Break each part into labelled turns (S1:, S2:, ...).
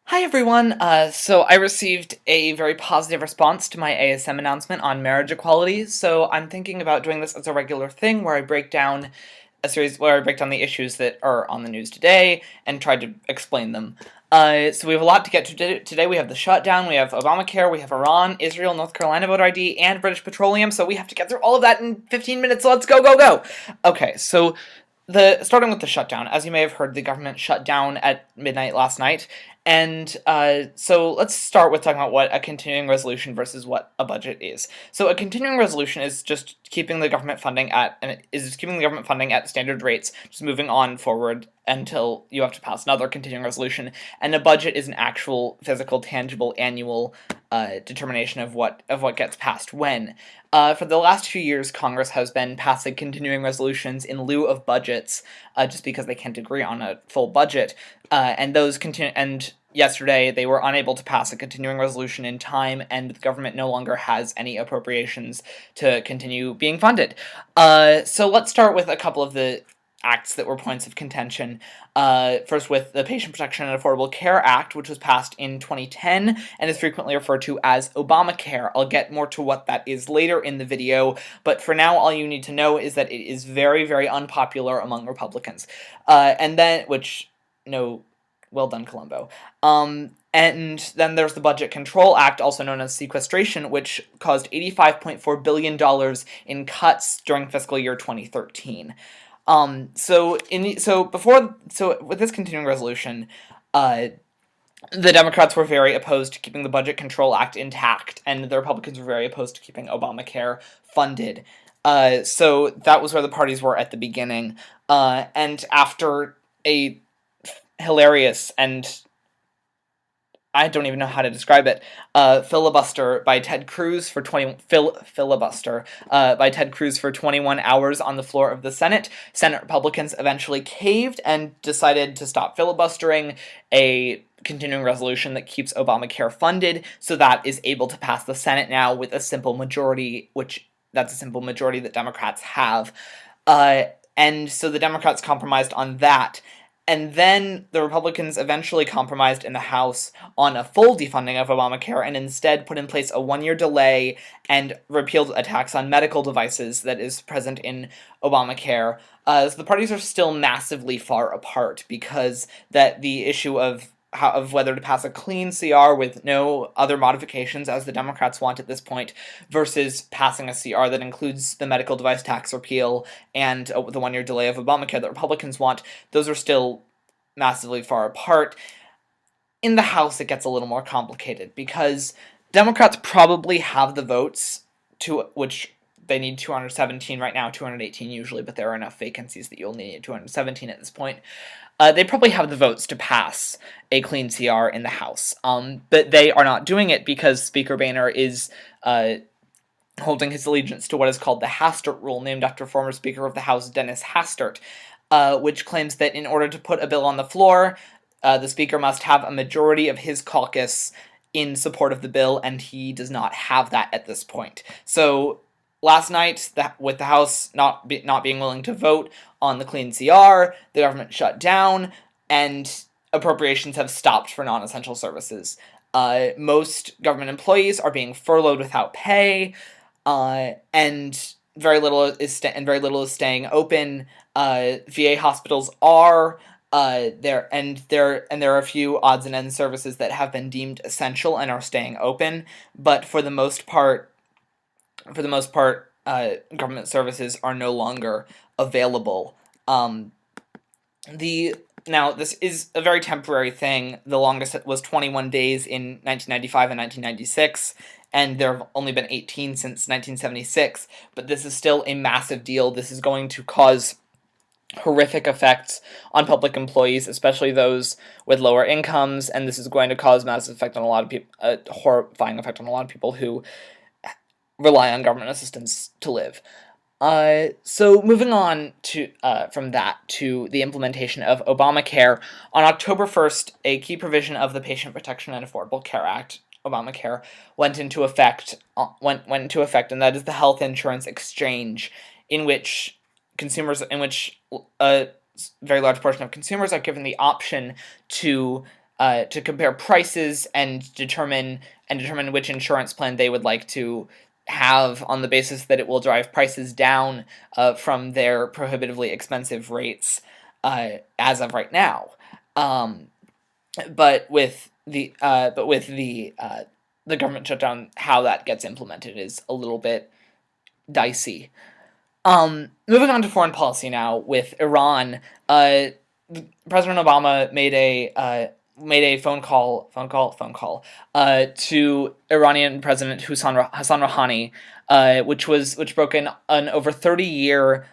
S1: Hi everyone. So I received a very positive response to my ASM announcement on marriage equality. So I'm thinking about doing this as a regular thing where I break down the issues that are on the news today and try to explain them. So we have a lot to get to today. We have the shutdown, we have Obamacare, we have Iran, Israel, North Carolina voter ID, and British Petroleum. So we have to get through all of that in 15 minutes. So let's go, go, go. Okay, so starting with the shutdown, as you may have heard, the government shut down at midnight last night, and so let's start with talking about what a continuing resolution versus what a budget is. So a continuing resolution is just keeping the government funding at standard rates, just moving on forward until you have to pass another continuing resolution. And a budget is an actual, physical, tangible, annual determination of what gets passed when. For the last few years, Congress has been passing continuing resolutions in lieu of budgets, just because they can't agree on a full budget. And yesterday they were unable to pass a continuing resolution in time, and the government no longer has any appropriations to continue being funded. So let's start with a couple of the acts that were points of contention. First with the Patient Protection and Affordable Care Act, which was passed in 2010 and is frequently referred to as Obamacare. I'll get more to what that is later in the video, but for now all you need to know is that it is very, very unpopular among Republicans. Well done, Columbo. And then there's the Budget Control Act, also known as sequestration, which caused $85.4 billion in cuts during fiscal year 2013. With this continuing resolution, the Democrats were very opposed to keeping the Budget Control Act intact, and the Republicans were very opposed to keeping Obamacare funded. So that was where the parties were at the beginning. And after a hilarious and I don't even know how to describe it. Filibuster by Ted Cruz for 21 hours on the floor of the Senate. Senate Republicans eventually caved and decided to stop filibustering a continuing resolution that keeps Obamacare funded, so that is able to pass the Senate now with a simple majority, that's a simple majority that Democrats have. And so the Democrats compromised on that. And then the Republicans eventually compromised in the House on a full defunding of Obamacare and instead put in place a one-year delay and repealed a tax on medical devices that is present in Obamacare. So the parties are still massively far apart because the issue of whether to pass a clean CR with no other modifications, as the Democrats want at this point, versus passing a CR that includes the medical device tax repeal and the one-year delay of Obamacare that Republicans want, those are still massively far apart. In the House, it gets a little more complicated because Democrats probably have the votes which they need 217 right now, 218 usually, but there are enough vacancies that you only need 217 at this point. They probably have the votes to pass a clean CR in the House, but they are not doing it because Speaker Boehner is holding his allegiance to what is called the Hastert Rule, named after former Speaker of the House Dennis Hastert, which claims that in order to put a bill on the floor, the Speaker must have a majority of his caucus in support of the bill, and he does not have that at this point. So last night, with the House not being willing to vote on the clean CR, the government shut down, and appropriations have stopped for non-essential services. Most government employees are being furloughed without pay, and very little is staying open. VA hospitals are there are a few odds and ends services that have been deemed essential and are staying open, but for the most part, government services are no longer available. Now, this is a very temporary thing. The longest was 21 days in 1995 and 1996, and there have only been 18 since 1976, but this is still a massive deal. This is going to cause horrific effects on public employees, especially those with lower incomes, and this is going to cause massive effect on a lot of people, a horrifying effect on a lot of people who rely on government assistance to live. So moving on from that to the implementation of Obamacare, on October 1st, a key provision of the Patient Protection and Affordable Care Act, Obamacare, went into effect, and that is the health insurance exchange, in which a very large portion of consumers are given the option to to compare prices and determine which insurance plan they would like to have, on the basis that it will drive prices down from their prohibitively expensive rates as of right now. But with the government shutdown, how that gets implemented is a little bit dicey. Moving on to foreign policy now with Iran. President Obama made a phone call to Iranian President Hassan Rouhani, which broke an over 30-year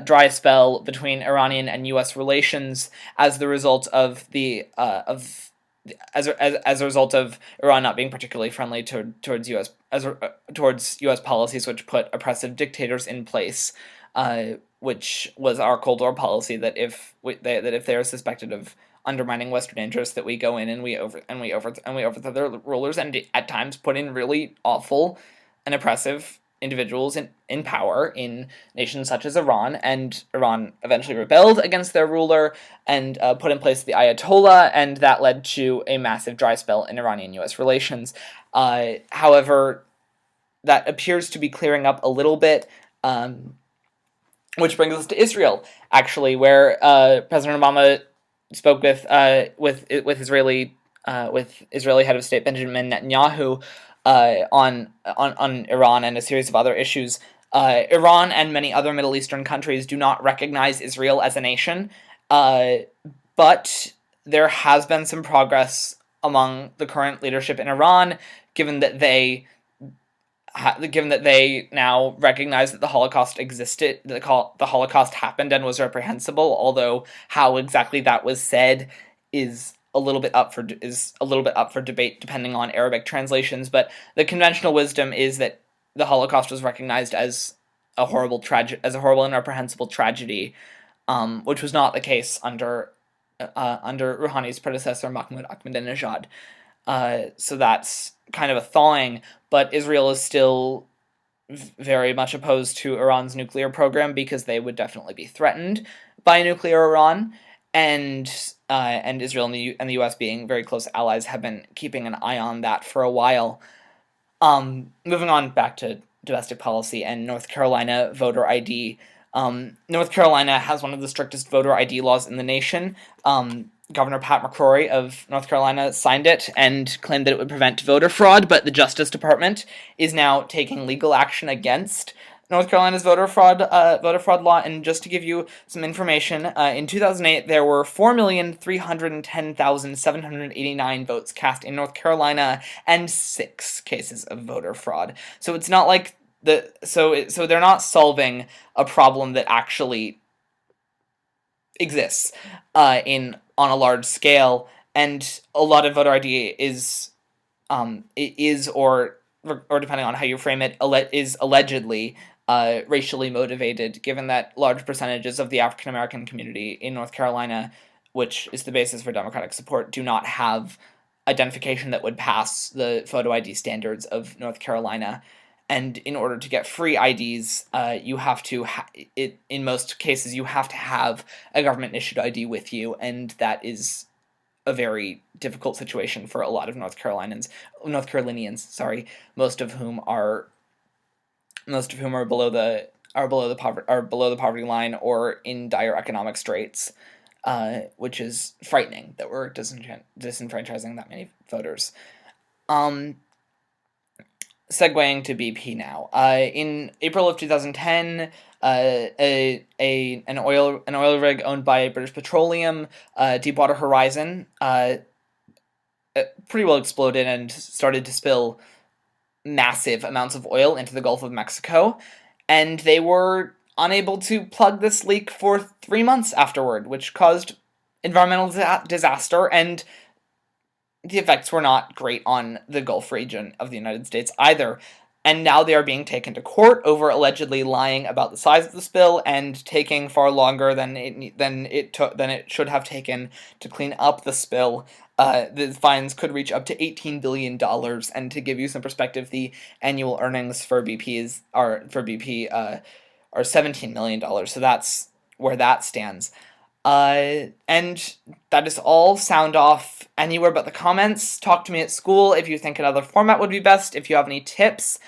S1: dry spell between Iranian and U.S. relations as the result of as a result of Iran not being particularly friendly towards U.S. policies, which put oppressive dictators in place, which was our Cold War policy, that if they are suspected of undermining Western interests, that we go in and we overthrow their rulers, and at times put in really awful and oppressive individuals in power in nations such as Iran. And Iran eventually rebelled against their ruler and put in place the Ayatollah, and that led to a massive dry spell in Iranian-U.S. relations. However, that appears to be clearing up a little bit, which brings us to Israel, actually, where President Obama spoke with Israeli head of state Benjamin Netanyahu on Iran and a series of other issues. Iran and many other Middle Eastern countries do not recognize Israel as a nation, but there has been some progress among the current leadership in Iran, given that they now recognize that the Holocaust existed, the Holocaust happened and was reprehensible, although how exactly that was said is a little bit up for debate depending on Arabic translations. But the conventional wisdom is that the Holocaust was recognized as a horrible and reprehensible tragedy, which was not the case under Rouhani's predecessor Mahmoud Ahmadinejad. So that's kind of a thawing, but Israel is still very much opposed to Iran's nuclear program, because they would definitely be threatened by nuclear Iran, and Israel and the U.S., being very close allies, have been keeping an eye on that for a while. Moving on back to domestic policy and North Carolina voter ID. North Carolina has one of the strictest voter ID laws in the nation. Governor Pat McCrory of North Carolina signed it and claimed that it would prevent voter fraud, but the Justice Department is now taking legal action against North Carolina's voter fraud law. And just to give you some information, in 2008 there were 4,310,789 votes cast in North Carolina and 6 cases of voter fraud. So it's not like so they're not solving a problem that actually exists on a large scale, and a lot of voter ID is or depending on how you frame it, is allegedly racially motivated, given that large percentages of the African American community in North Carolina, which is the basis for Democratic support, do not have identification that would pass the photo ID standards of North Carolina. And in order to get free IDs, you have to in most cases you have to have a government issued ID with you, and that is a very difficult situation for a lot of North Carolinians, most of whom are below the poverty line or in dire economic straits, which is frightening that we're disenfranchising that many voters. Segueing to BP now. In April of 2010, an oil rig owned by British Petroleum, Deepwater Horizon, pretty well exploded and started to spill massive amounts of oil into the Gulf of Mexico, and they were unable to plug this leak for 3 months afterward, which caused environmental disaster, and the effects were not great on the Gulf region of the United States either. And now they are being taken to court over allegedly lying about the size of the spill and taking far longer than it should have taken to clean up the spill. The fines could reach up to $18 billion, and to give you some perspective, the annual earnings for BP are $17 million. So that's where that stands. And that is all. Sound off anywhere but the comments. Talk to me at school if you think another format would be best. If you have any tips,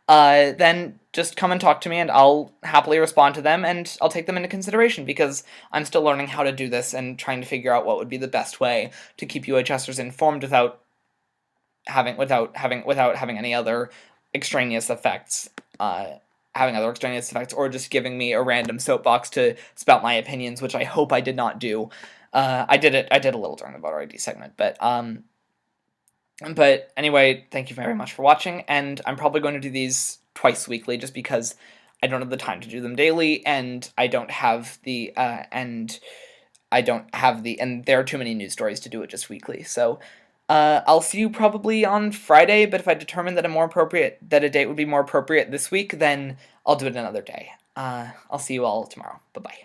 S1: then just come and talk to me and I'll happily respond to them and I'll take them into consideration because I'm still learning how to do this and trying to figure out what would be the best way to keep UHSers informed without having any other extraneous effects. Or just giving me a random soapbox to spout my opinions, which I hope I did not do. I did a little during the voter ID segment, but anyway, thank you very much for watching, and I'm probably going to do these twice weekly just because I don't have the time to do them daily, and there are too many news stories to do it just weekly. So I'll see you probably on Friday, but if I determine that a date would be more appropriate this week, then I'll do it another day. I'll see you all tomorrow. Bye-bye.